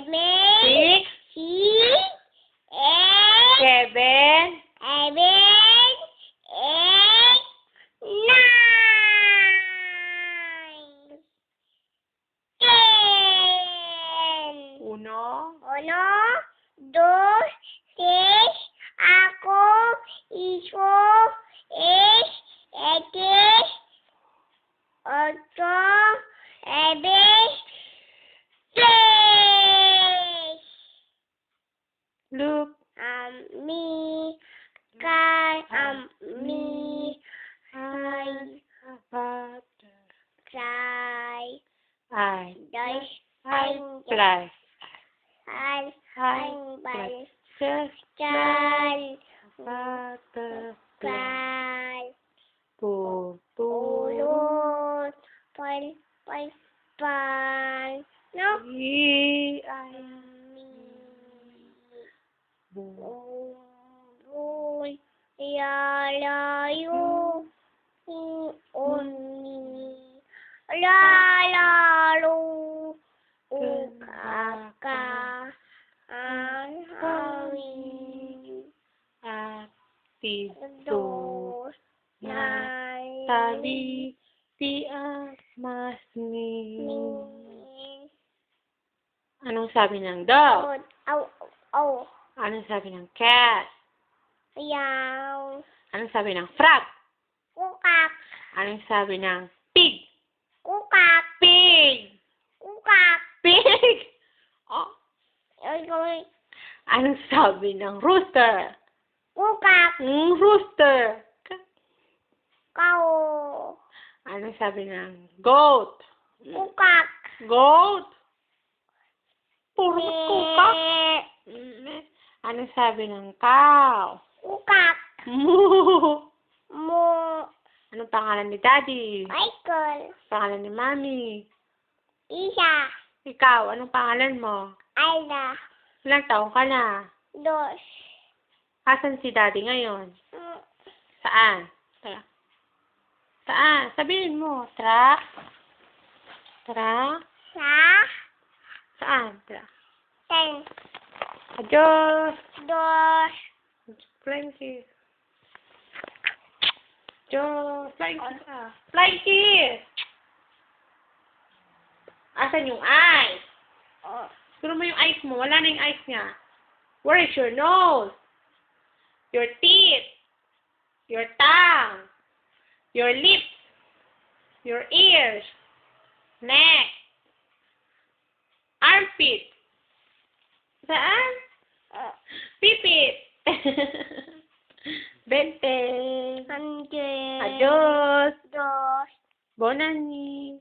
Six. Seven. Uno. 1, 2, 3, ako, iso, es, etis, 8, 9, 10. Look. Me, me, I, cry, I fly, fly. bal, Just cal, butterfly. bal, Pupulot. ulot, pal, no? I Uy, lalayo, uni, lalalo, ukaka, ang hangin, Atito na tabi di masni. Anong sabi ng dog? Anong sabi ng cat? Yaw, Anong sabi ng frog? kukak, Anong sabi ng pig? kukak, Pig! kukak, Pig! Oh. kukak, Anong sabi ng rooster? Rooster! kau, Anong sabi ng goat? kukak, Goat! Puro kukak! me, Anong sabi ng cow? kukak, Moo! mo, Anong pangalan ni daddy? Michael, Pangalan ni mommy? Isa, Ikaw, anong pangalan mo? Alda, Ilang taong ka na? 2, Asan si daddy ngayon? Saan? Tara. Saan? Sabihin mo. Tara. Tara. Saan? Tara. 10, Adios. 2, Flying kiss. Adios. Flying kiss. Flying kiss. Asan yung eyes? Siguro mo yung eyes mo. Wala na yung eyes niya. Where is your nose? Your teeth? Your tongue? Your lips? Your ears? Neck? Armpit? Saan? Pipit? Bente. 100, Adios. 2, Bonani.